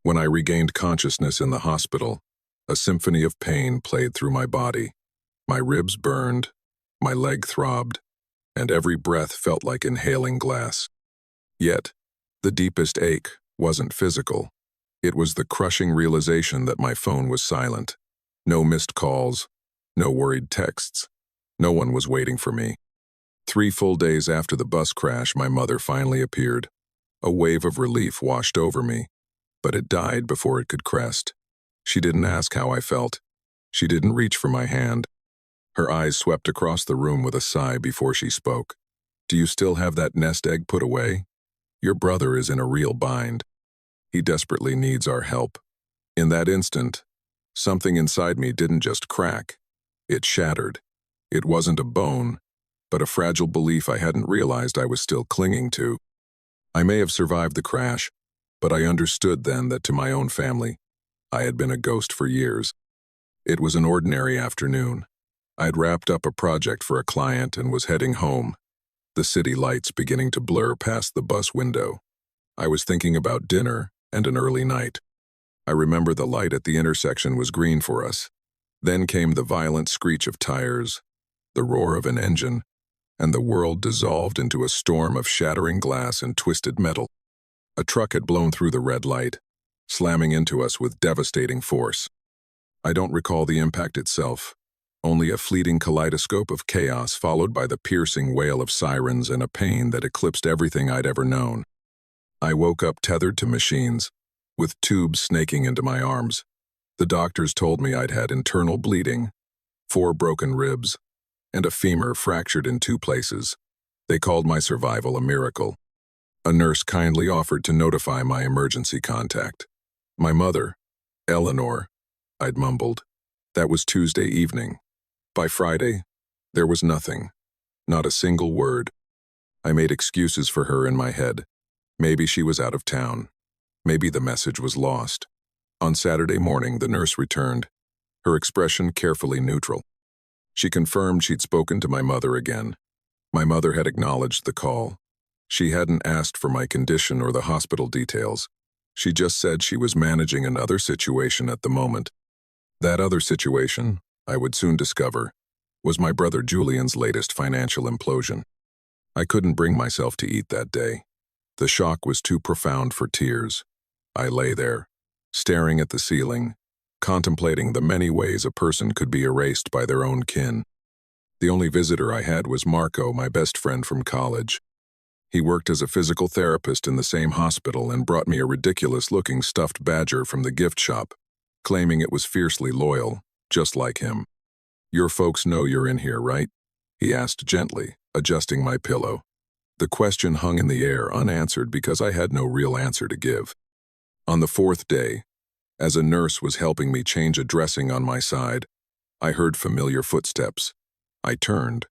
When I regained consciousness in the hospital, a symphony of pain played through my body. My ribs burned, my leg throbbed, and every breath felt like inhaling glass. Yet, the deepest ache wasn't physical. It was the crushing realization that my phone was silent. No missed calls, no worried texts. No one was waiting for me. 3 full days after the bus crash, my mother finally appeared. A wave of relief washed over me, but it died before it could crest. She didn't ask how I felt. She didn't reach for my hand. Her eyes swept across the room with a sigh before she spoke. "Do you still have that nest egg put away? Your brother is in a real bind. He desperately needs our help." In that instant, something inside me didn't just crack. It shattered. It wasn't a bone, but a fragile belief I hadn't realized I was still clinging to. I may have survived the crash, but I understood then that to my own family, I had been a ghost for years. It was an ordinary afternoon. I'd wrapped up a project for a client and was heading home, the city lights beginning to blur past the bus window. I was thinking about dinner and an early night. I remember the light at the intersection was green for us. Then came the violent screech of tires, the roar of an engine, and the world dissolved into a storm of shattering glass and twisted metal. A truck had blown through the red light, slamming into us with devastating force. I don't recall the impact itself, only a fleeting kaleidoscope of chaos followed by the piercing wail of sirens and a pain that eclipsed everything I'd ever known. I woke up tethered to machines, with tubes snaking into my arms. The doctors told me I'd had internal bleeding, 4 broken ribs, and a femur fractured in 2 places. They called my survival a miracle. A nurse kindly offered to notify my emergency contact. My mother, Eleanor, I'd mumbled. That was Tuesday evening. By Friday, there was nothing, not a single word. I made excuses for her in my head. Maybe she was out of town. Maybe the message was lost. On Saturday morning, the nurse returned, her expression carefully neutral. She confirmed she'd spoken to my mother again. My mother had acknowledged the call. She hadn't asked for my condition or the hospital details. She just said she was managing another situation at the moment. That other situation, I would soon discover, was my brother Julian's latest financial implosion. I couldn't bring myself to eat that day. The shock was too profound for tears. I lay there, staring at the ceiling, contemplating the many ways a person could be erased by their own kin. The only visitor I had was Marco, my best friend from college. He worked as a physical therapist in the same hospital and brought me a ridiculous-looking stuffed badger from the gift shop, claiming it was fiercely loyal, just like him. "Your folks know you're in here, right?" he asked gently, adjusting my pillow. The question hung in the air unanswered because I had no real answer to give. On the 4th day, as a nurse was helping me change a dressing on my side, I heard familiar footsteps. I turned,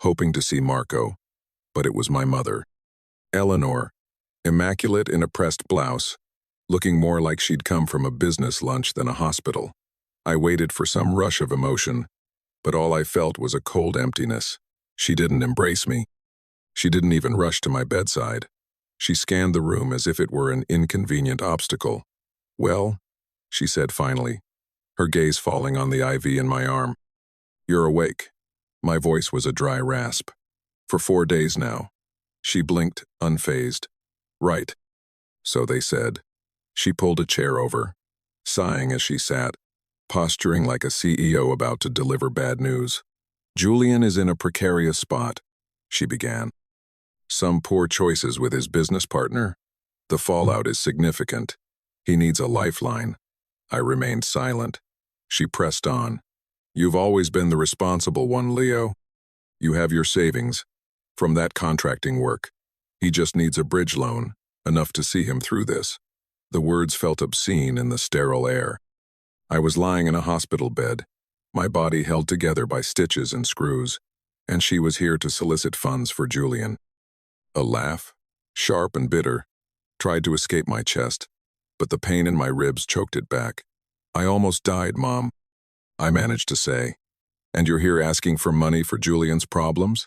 hoping to see Marco, but it was my mother. Eleanor, immaculate in a pressed blouse, looking more like she'd come from a business lunch than a hospital. I waited for some rush of emotion, but all I felt was a cold emptiness. She didn't embrace me. She didn't even rush to my bedside. She scanned the room as if it were an inconvenient obstacle. "Well," she said finally, her gaze falling on the IV in my arm. "You're awake." My voice was a dry rasp. "For 4 days now." She blinked, unfazed. "Right." "So they said." She pulled a chair over, sighing as she sat, posturing like a CEO about to deliver bad news. "Julian is in a precarious spot," she began. "Some poor choices with his business partner. The fallout is significant. He needs a lifeline." I remained silent. She pressed on. "You've always been the responsible one, Leo. You have your savings from that contracting work. He just needs a bridge loan, enough to see him through this." The words felt obscene in the sterile air. I was lying in a hospital bed, my body held together by stitches and screws, and she was here to solicit funds for Julian. A laugh, sharp and bitter, tried to escape my chest, but the pain in my ribs choked it back. "I almost died, Mom," I managed to say. "And you're here asking for money for Julian's problems?"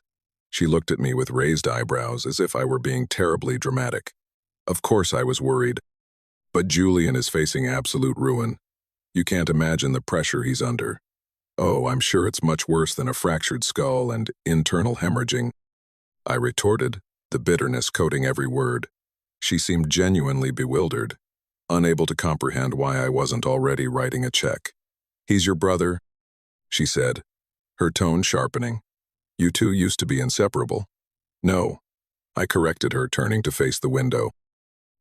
She looked at me with raised eyebrows as if I were being terribly dramatic. Of course I was worried. But Julian is facing absolute ruin. You can't imagine the pressure he's under. Oh, I'm sure it's much worse than a fractured skull and internal hemorrhaging, I retorted, the bitterness coating every word. She seemed genuinely bewildered, unable to comprehend why I wasn't already writing a check. He's your brother, she said, her tone sharpening. You two used to be inseparable. No, I corrected her, turning to face the window.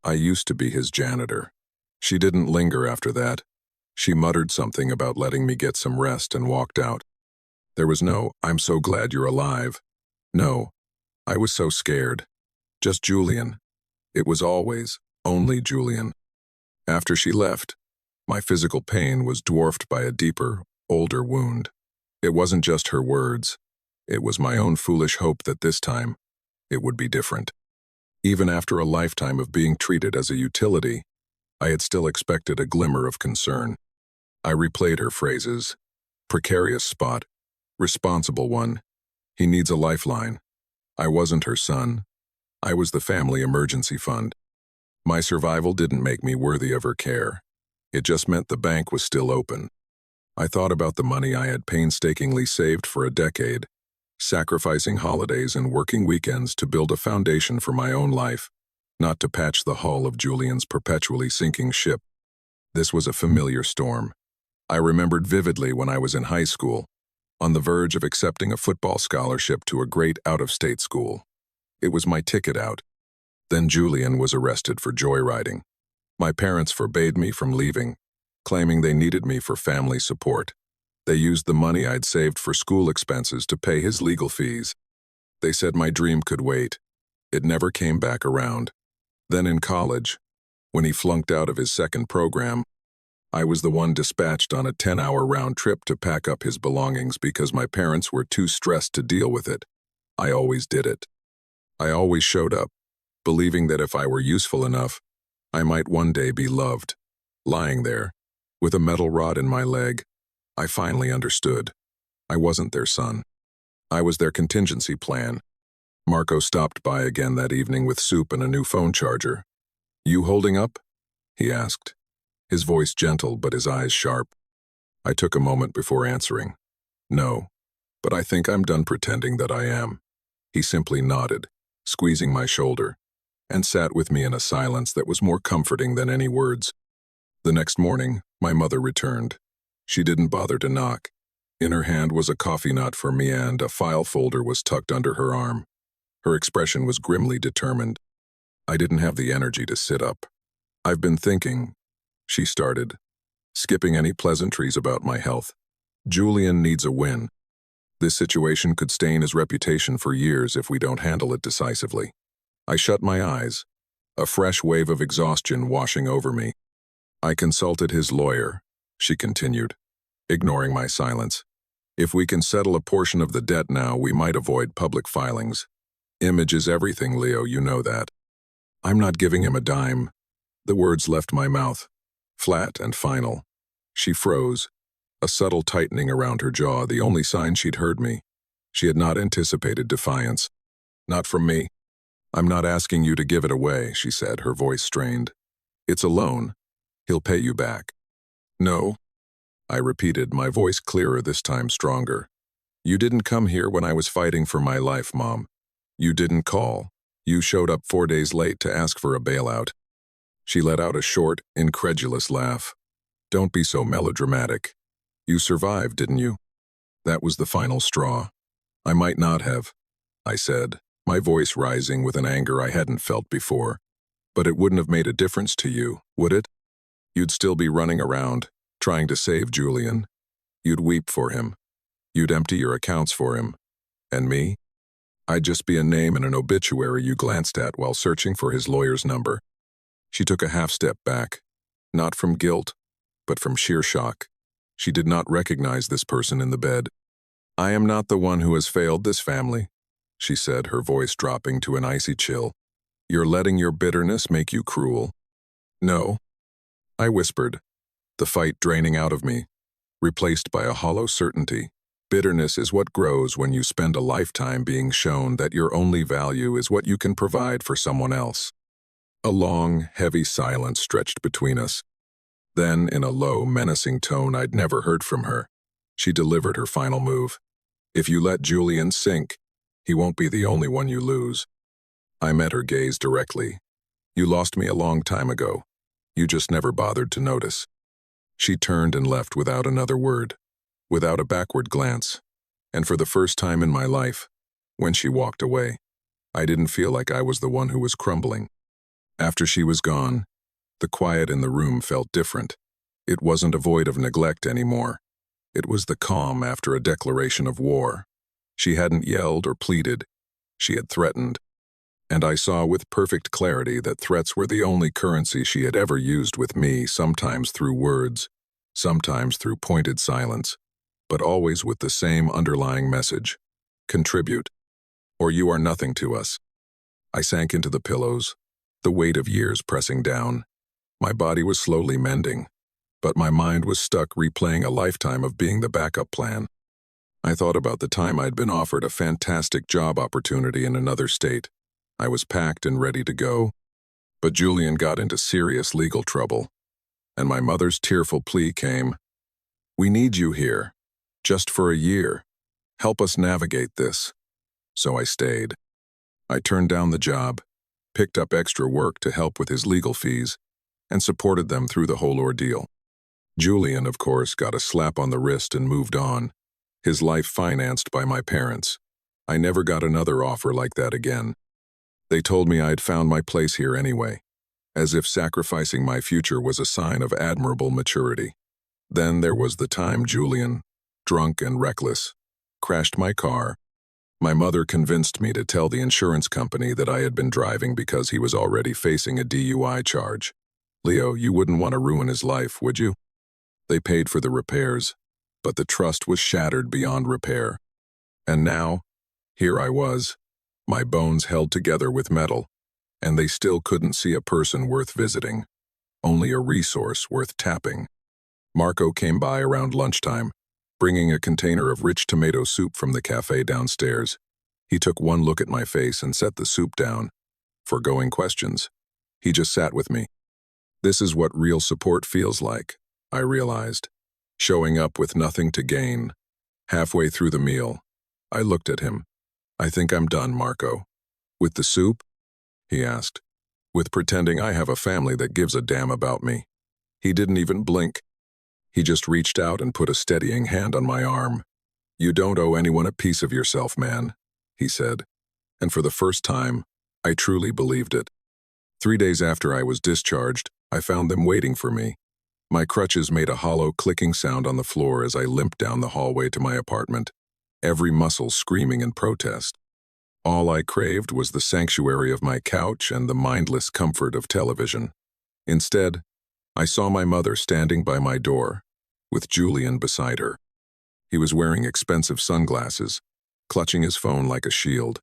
I used to be his janitor. She didn't linger after that. She muttered something about letting me get some rest and walked out. There was no, I'm so glad you're alive. No, I was so scared. Just Julian. It was always, only Julian. After she left, my physical pain was dwarfed by a deeper, older wound. It wasn't just her words. It was my own foolish hope that this time, it would be different. Even after a lifetime of being treated as a utility, I had still expected a glimmer of concern. I replayed her phrases. Precarious spot. Responsible one. He needs a lifeline. I wasn't her son. I was the family emergency fund. My survival didn't make me worthy of her care. It just meant the bank was still open. I thought about the money I had painstakingly saved for a decade, sacrificing holidays and working weekends to build a foundation for my own life, not to patch the hull of Julian's perpetually sinking ship. This was a familiar storm. I remembered vividly when I was in high school, on the verge of accepting a football scholarship to a great out-of-state school. It was my ticket out. Then Julian was arrested for joyriding. My parents forbade me from leaving, claiming they needed me for family support. They used the money I'd saved for school expenses to pay his legal fees. They said my dream could wait. It never came back around. Then in college, when he flunked out of his second program, I was the one dispatched on a 10-hour round trip to pack up his belongings because my parents were too stressed to deal with it. I always did it. I always showed up, believing that if I were useful enough, I might one day be loved. Lying there, with a metal rod in my leg, I finally understood. I wasn't their son. I was their contingency plan. Marco stopped by again that evening with soup and a new phone charger. You holding up? He asked, his voice gentle but his eyes sharp. I took a moment before answering. No, but I think I'm done pretending that I am. He simply nodded, squeezing my shoulder, and sat with me in a silence that was more comforting than any words. The next morning, my mother returned. She didn't bother to knock. In her hand was a coffee nut for me and a file folder was tucked under her arm. Her expression was grimly determined. I didn't have the energy to sit up. I've been thinking, she started, skipping any pleasantries about my health. Julian needs a win. This situation could stain his reputation for years if we don't handle it decisively. I shut my eyes, a fresh wave of exhaustion washing over me. I consulted his lawyer, she continued, ignoring my silence. If we can settle a portion of the debt now, we might avoid public filings. Image is everything, Leo, you know that. I'm not giving him a dime. The words left my mouth, flat and final. She froze, a subtle tightening around her jaw, the only sign she'd heard me. She had not anticipated defiance. Not from me. I'm not asking you to give it away, she said, her voice strained. It's a loan. He'll pay you back. No, I repeated, my voice clearer this time, stronger. You didn't come here when I was fighting for my life, Mom. You didn't call. You showed up 4 days late to ask for a bailout. She let out a short, incredulous laugh. Don't be so melodramatic. You survived, didn't you? That was the final straw. I might not have, I said, my voice rising with an anger I hadn't felt before. But it wouldn't have made a difference to you, would it? You'd still be running around, trying to save Julian. You'd weep for him. You'd empty your accounts for him. And me? I'd just be a name in an obituary you glanced at while searching for his lawyer's number. She took a half-step back, not from guilt, but from sheer shock. She did not recognize this person in the bed. I am not the one who has failed this family, she said, her voice dropping to an icy chill. You're letting your bitterness make you cruel. No, I whispered, the fight draining out of me, replaced by a hollow certainty. Bitterness is what grows when you spend a lifetime being shown that your only value is what you can provide for someone else. A long, heavy silence stretched between us. Then, in a low, menacing tone I'd never heard from her, she delivered her final move. If you let Julian sink, he won't be the only one you lose. I met her gaze directly. You lost me a long time ago. You just never bothered to notice. She turned and left without another word, without a backward glance. And for the first time in my life, when she walked away, I didn't feel like I was the one who was crumbling. After she was gone, the quiet in the room felt different. It wasn't a void of neglect anymore. It was the calm after a declaration of war. She hadn't yelled or pleaded. She had threatened. And I saw with perfect clarity that threats were the only currency she had ever used with me, sometimes through words, sometimes through pointed silence, but always with the same underlying message: contribute, or you are nothing to us. I sank into the pillows, the weight of years pressing down. My body was slowly mending, but my mind was stuck replaying a lifetime of being the backup plan. I thought about the time I'd been offered a fantastic job opportunity in another state. I was packed and ready to go, but Julian got into serious legal trouble, and my mother's tearful plea came. We need you here, just for a year. Help us navigate this. So I stayed. I turned down the job, picked up extra work to help with his legal fees, and supported them through the whole ordeal. Julian, of course, got a slap on the wrist and moved on, his life financed by my parents. I never got another offer like that again. They told me I'd found my place here anyway, as if sacrificing my future was a sign of admirable maturity. Then there was the time Julian, drunk and reckless, crashed my car. My mother convinced me to tell the insurance company that I had been driving because he was already facing a DUI charge. Leo, you wouldn't want to ruin his life, would you? They paid for the repairs, but the trust was shattered beyond repair. And now, here I was, my bones held together with metal, and they still couldn't see a person worth visiting, only a resource worth tapping. Marco came by around lunchtime, bringing a container of rich tomato soup from the cafe downstairs. He took one look at my face and set the soup down. Foregoing questions. He just sat with me. This is what real support feels like, I realized. Showing up with nothing to gain. Halfway through the meal, I looked at him. I think I'm done, Marco. With the soup? He asked. With pretending I have a family that gives a damn about me. He didn't even blink. He just reached out and put a steadying hand on my arm. You don't owe anyone a piece of yourself, man, he said. And for the first time, I truly believed it. 3 days after I was discharged, I found them waiting for me. My crutches made a hollow clicking sound on the floor as I limped down the hallway to my apartment, every muscle screaming in protest. All I craved was the sanctuary of my couch and the mindless comfort of television. Instead, I saw my mother standing by my door, with Julian beside her. He was wearing expensive sunglasses, clutching his phone like a shield.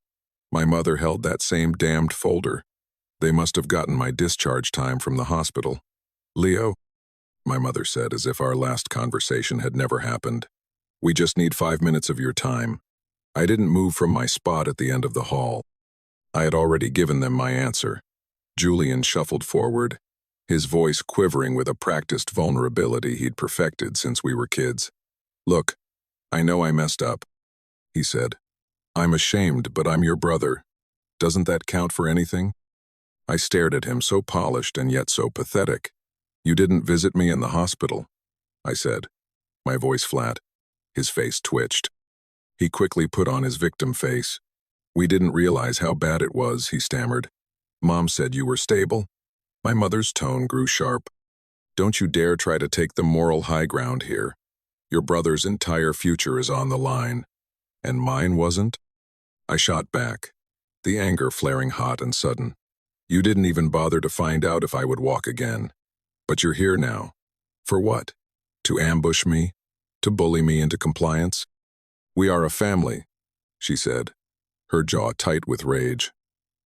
My mother held that same damned folder. They must have gotten my discharge time from the hospital. Leo, my mother said as if our last conversation had never happened. We just need 5 minutes of your time. I didn't move from my spot at the end of the hall. I had already given them my answer. Julian shuffled forward, his voice quivering with a practiced vulnerability he'd perfected since we were kids. Look, I know I messed up, he said. I'm ashamed, but I'm your brother. Doesn't that count for anything? I stared at him, so polished and yet so pathetic. You didn't visit me in the hospital, I said, my voice flat. His face twitched. He quickly put on his victim face. We didn't realize how bad it was, he stammered. Mom said you were stable. My mother's tone grew sharp. Don't you dare try to take the moral high ground here. Your brother's entire future is on the line. And mine wasn't? I shot back, the anger flaring hot and sudden. You didn't even bother to find out if I would walk again. But you're here now. For what? To ambush me? To bully me into compliance? We are a family, she said, her jaw tight with rage.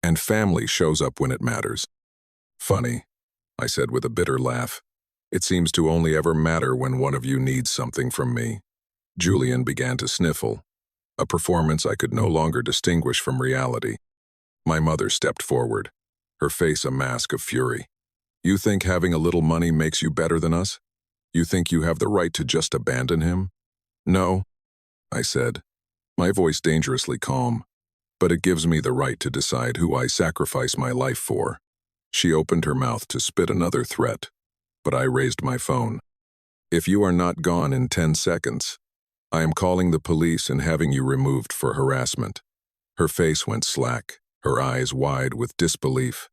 And family shows up when it matters. Funny, I said with a bitter laugh. It seems to only ever matter when one of you needs something from me. Julian began to sniffle, a performance I could no longer distinguish from reality. My mother stepped forward, her face a mask of fury. You think having a little money makes you better than us? You think you have the right to just abandon him? No, I said, my voice dangerously calm, but it gives me the right to decide who I sacrifice my life for. She opened her mouth to spit another threat, but I raised my phone. If you are not gone in 10 seconds, I am calling the police and having you removed for harassment. Her face went slack, her eyes wide with disbelief.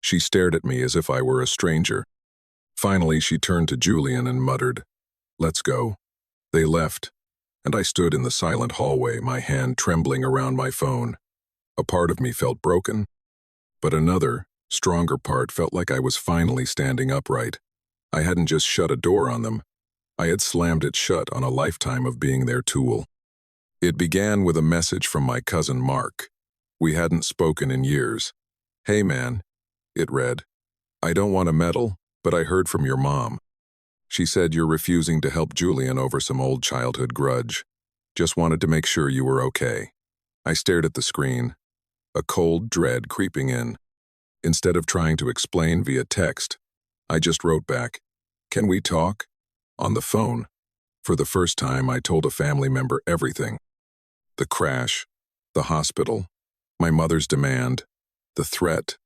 She stared at me as if I were a stranger. Finally, she turned to Julian and muttered, "Let's go." They left, and I stood in the silent hallway, my hand trembling around my phone. A part of me felt broken, but another, stronger part felt like I was finally standing upright. I hadn't just shut a door on them. I had slammed it shut on a lifetime of being their tool. It began with a message from my cousin Mark. We hadn't spoken in years. "Hey man," it read. "I don't want to meddle, but I heard from your mom. She said you're refusing to help Julian over some old childhood grudge. Just wanted to make sure you were okay." I stared at the screen, a cold dread creeping in. Instead of trying to explain via text, I just wrote back, "Can we talk?" On the phone. For the first time, I told a family member everything. The crash, the hospital, my mother's demand, the threat,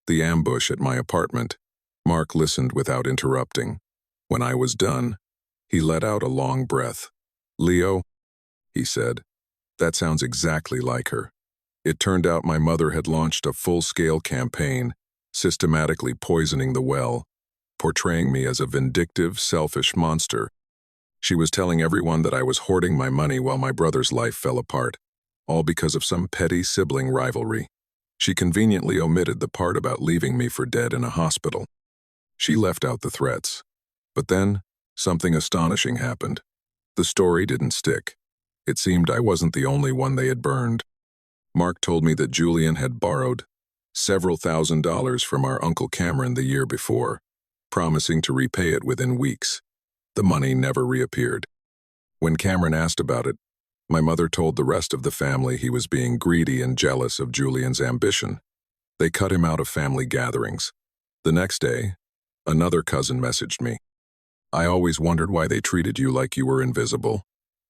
the ambush at my apartment. Mark listened without interrupting. When I was done, he let out a long breath. "Leo," he said, "that sounds exactly like her." It turned out my mother had launched a full-scale campaign, systematically poisoning the well, portraying me as a vindictive, selfish monster. She was telling everyone that I was hoarding my money while my brother's life fell apart, all because of some petty sibling rivalry. She conveniently omitted the part about leaving me for dead in a hospital. She left out the threats. But then, something astonishing happened. The story didn't stick. It seemed I wasn't the only one they had burned. Mark told me that Julian had borrowed several $1,000s from our Uncle Cameron the year before, promising to repay it within weeks. The money never reappeared. When Cameron asked about it, my mother told the rest of the family he was being greedy and jealous of Julian's ambition. They cut him out of family gatherings. The next day, another cousin messaged me. "I always wondered why they treated you like you were invisible.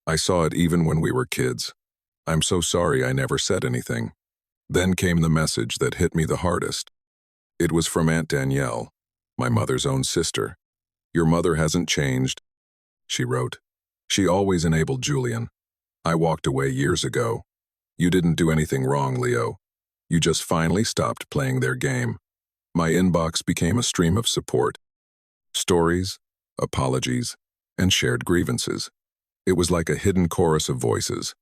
I saw it even when we were kids. I'm so sorry I never said anything." Then came the message that hit me the hardest. It was from Aunt Danielle, my mother's own sister. "Your mother hasn't changed," she wrote. "She always enabled Julian. I walked away years ago. You didn't do anything wrong, Leo. You just finally stopped playing their game." My inbox became a stream of support. Stories, apologies, and shared grievances. It was like a hidden chorus of voices,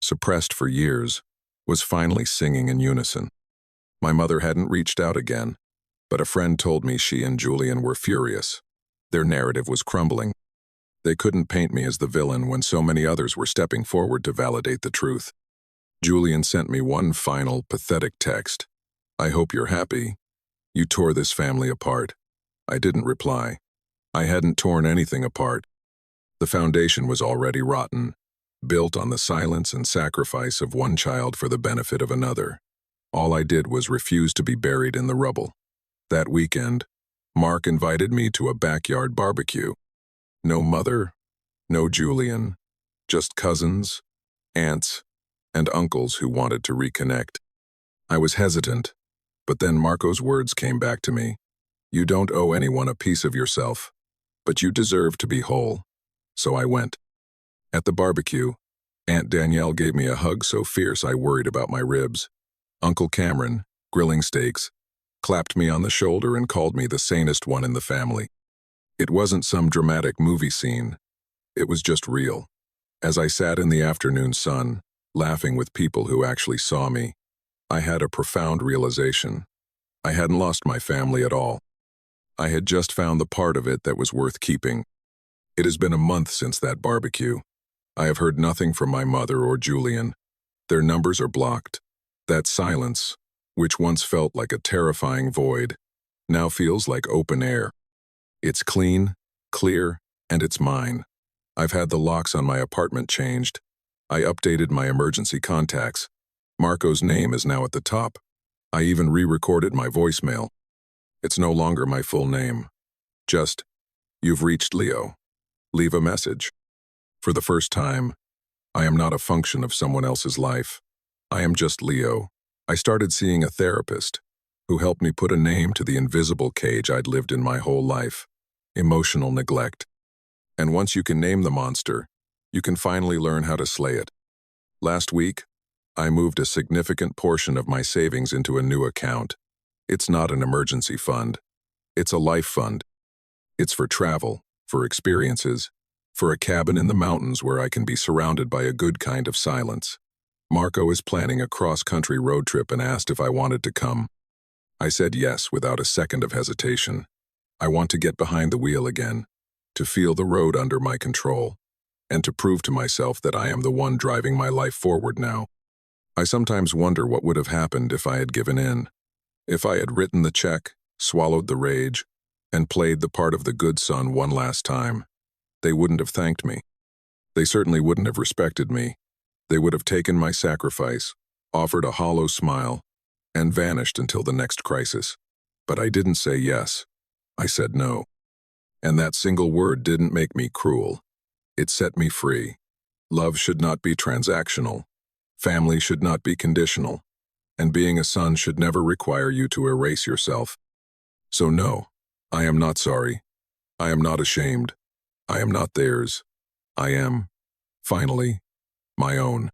suppressed for years, was finally singing in unison. My mother hadn't reached out again, but a friend told me she and Julian were furious. Their narrative was crumbling. They couldn't paint me as the villain when so many others were stepping forward to validate the truth. Julian sent me one final, pathetic text. "I hope you're happy. You tore this family apart." I didn't reply. I hadn't torn anything apart. The foundation was already rotten, built on the silence and sacrifice of one child for the benefit of another. All I did was refuse to be buried in the rubble. That weekend, Mark invited me to a backyard barbecue. No mother, no Julian, just cousins, aunts, and uncles who wanted to reconnect. I was hesitant, but then Marco's words came back to me. "You don't owe anyone a piece of yourself, but you deserve to be whole." So I went. At the barbecue, Aunt Danielle gave me a hug so fierce I worried about my ribs. Uncle Cameron, grilling steaks, clapped me on the shoulder and called me the sanest one in the family. It wasn't some dramatic movie scene. It was just real. As I sat in the afternoon sun, laughing with people who actually saw me, I had a profound realization. I hadn't lost my family at all. I had just found the part of it that was worth keeping. It has been a month since that barbecue. I have heard nothing from my mother or Julian. Their numbers are blocked. That silence, which once felt like a terrifying void, now feels like open air. It's clean, clear, and it's mine. I've had the locks on my apartment changed. I updated my emergency contacts. Marco's name is now at the top. I even re-recorded my voicemail. It's no longer my full name. Just, "You've reached Leo. Leave a message." For the first time, I am not a function of someone else's life. I am just Leo. I started seeing a therapist who helped me put a name to the invisible cage I'd lived in my whole life: emotional neglect. And once you can name the monster, you can finally learn how to slay it. Last week, I moved a significant portion of my savings into a new account. It's not an emergency fund. It's a life fund. It's for travel, for experiences, for a cabin in the mountains where I can be surrounded by a good kind of silence. Marco is planning a cross-country road trip and asked if I wanted to come. I said yes without a second of hesitation. I want to get behind the wheel again, to feel the road under my control, and to prove to myself that I am the one driving my life forward now. I sometimes wonder what would have happened if I had given in, if I had written the check, swallowed the rage, and played the part of the good son one last time. They wouldn't have thanked me. They certainly wouldn't have respected me. They would have taken my sacrifice, offered a hollow smile, and vanished until the next crisis. But I didn't say yes. I said no. And that single word didn't make me cruel. It set me free. Love should not be transactional. Family should not be conditional. And being a son should never require you to erase yourself. So no, I am not sorry. I am not ashamed. I am not theirs. I am, finally, my own.